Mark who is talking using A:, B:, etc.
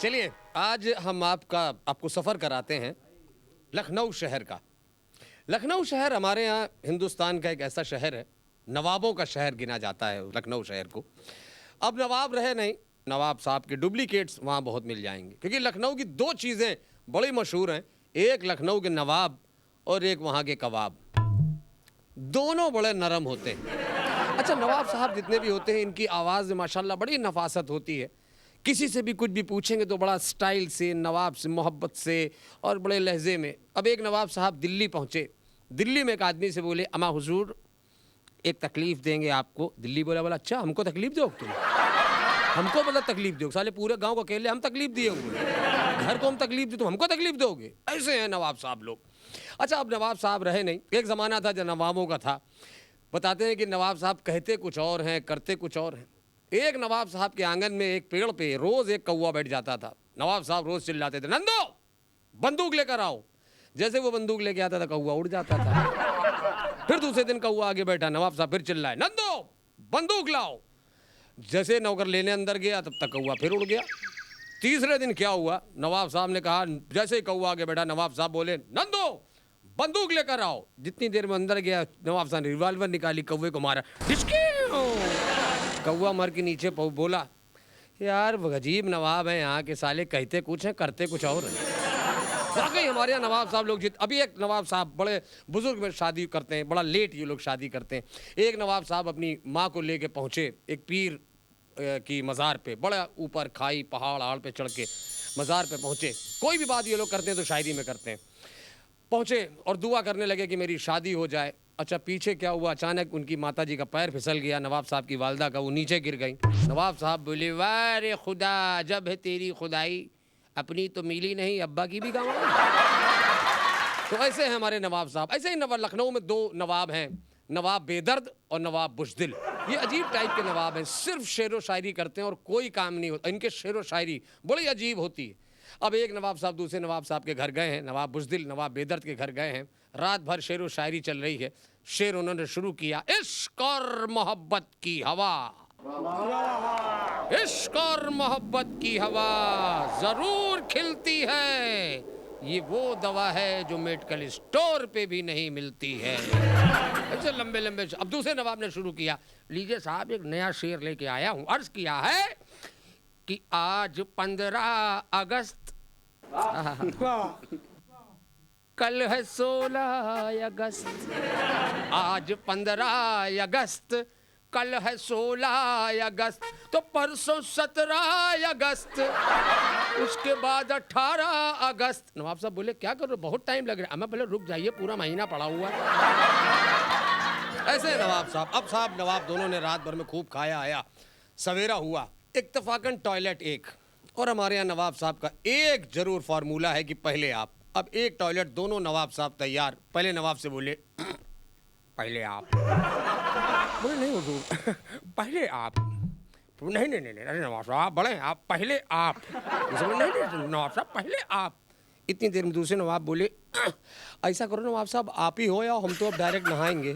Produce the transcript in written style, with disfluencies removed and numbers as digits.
A: चलिए आज हम आपको सफ़र कराते हैं लखनऊ शहर का। लखनऊ शहर हमारे यहाँ हिंदुस्तान का एक ऐसा शहर है, नवाबों का शहर गिना जाता है लखनऊ शहर को। अब नवाब रहे नहीं, नवाब साहब के डुप्लीकेट्स वहाँ बहुत मिल जाएंगे, क्योंकि लखनऊ की दो चीज़ें बड़ी मशहूर हैं, एक लखनऊ के नवाब और एक वहाँ के कबाब। दोनों बड़े नरम होते हैं। अच्छा, नवाब साहब जितने भी होते हैं इनकी आवाज़ माशाल्लाह बड़ी नफासत होती है। किसी से भी कुछ भी पूछेंगे तो बड़ा स्टाइल से, नवाब से, मोहब्बत से और बड़े लहजे में। अब एक नवाब साहब दिल्ली पहुँचे, दिल्ली में एक आदमी से बोले, अमा हुजूर एक तकलीफ़ देंगे आपको। दिल्ली बोला अच्छा हमको तकलीफ़ दो तुम, हमको मतलब तकलीफ़ दो, साले पूरे गांव को अकेले हम तकलीफ़ दिए हुए, घर को हम तकलीफ़ दे, तुम हमको तकलीफ़ दोगे? ऐसे हैं नवाब साहब लोग। अच्छा, अब नवाब साहब रहे नहीं, एक ज़माना था जब नवाबों का था। बताते हैं कि नवाब साहब कहते कुछ और हैं, करते कुछ और हैं। एक नवाब साहब के आंगन में एक पेड़ पे रोज़ एक कौवा बैठ जाता था। नवाब साहब रोज़ चिल्लाते थे, नंदो बंदूक लेकर आओ। जैसे वो बंदूक लेके आता था कौवा उड़ जाता था। फिर दूसरे दिन कौवा आगे बैठा, नवाब साहब फिर चिल्लाए, नंदो बंदूक लाओ। जैसे नौकर लेने अंदर गया तब तक कौवा फिर उड़ गया। तीसरे दिन क्या हुआ, नवाब साहब ने कहा, जैसे ही कौवा आगे बैठा नवाब साहब बोले, नंदो बंदूक लेकर आओ। जितनी देर में अंदर गया नवाब साहब ने रिवॉल्वर निकाली, कौवे को मारा, कौवा मर के नीचे बोला, यार अजीब नवाब हैं यहाँ के, साले कहते कुछ हैं करते कुछ और हैं। वाकई हमारे यहाँ नवाब साहब लोग अभी एक नवाब साहब बड़े बुजुर्ग में शादी करते हैं, बड़ा लेट ये लोग शादी करते हैं। एक नवाब साहब अपनी माँ को लेके पहुँचे एक पीर की मज़ार पे, बड़ा ऊपर खाई पहाड़ आड़ पे चढ़ के मज़ार पे पहुँचे। कोई भी बात ये लोग करते हैं तो शायरी में करते हैं। पहुँचे और दुआ करने लगे कि मेरी शादी हो जाए। अच्छा, पीछे क्या हुआ, अचानक उनकी माताजी का पैर फिसल गया, नवाब साहब की वालदा का, वो नीचे गिर गई। नवाब साहब बोले, वाह रे खुदा, जब है तेरी खुदाई, अपनी तो मिली नहीं, अब्बा की भी गाँव। तो ऐसे हैं हमारे नवाब साहब। ऐसे ही लखनऊ में दो नवाब हैं, नवाब बेदर्द और नवाब बुज़दिल। ये अजीब टाइप के नवाब हैं, सिर्फ शेर व शायरी करते हैं और कोई काम नहीं होता इनके। शेर व शायरी बड़ी अजीब होती है। अब एक नवाब साहब दूसरे नवाब साहब के घर गए हैं, नवाब बुज़दिल नवाब बेदर्द के घर गए हैं। रात भर शेर व शायरी चल रही है। शेर उन्होंने शुरू किया, इश्क और मोहब्बत की हवा, इश्क और मोहब्बत की हवा जरूर खिलती है, ये वो दवा है जो मेडिकल स्टोर पे भी नहीं मिलती है। ऐसे लंबे लंबे। अब दूसरे नवाब ने शुरू किया, लीजिए साहब एक नया शेर लेके आया हूँ। अर्ज किया है कि आज 15 अगस्त, कल है 16 अगस्त। आज 15 अगस्त, कल है 16 अगस्त, तो परसों 17 अगस्त, उसके बाद 18 अगस्त। नवाब साहब बोले, क्या कर रहे हो, बहुत टाइम लग रहा है। मैं बोले, रुक जाइए, पूरा महीना पड़ा हुआ है। ऐसे नवाब साहब। अब साहब नवाब दोनों ने रात भर में खूब खाया आया, सवेरा हुआ, इत्तफाकन टॉयलेट एक। और हमारे यहाँ नवाब साहब का एक जरूर फार्मूला है कि पहले आप। अब एक टॉयलेट, दोनों नवाब साहब तैयार। पहले नवाब से बोले, पहले आप। बोले, नहीं हुजूर पहले आप। नहीं नहीं नहीं, अरे नवाब साहब बड़े हैं आप, पहले आप। नहीं नहीं नवाब साहब पहले आप। इतनी देर में दूसरे नवाब बोले, ऐसा करो नवाब साहब आप ही हो या हम तो अब डायरेक्ट नहाएंगे।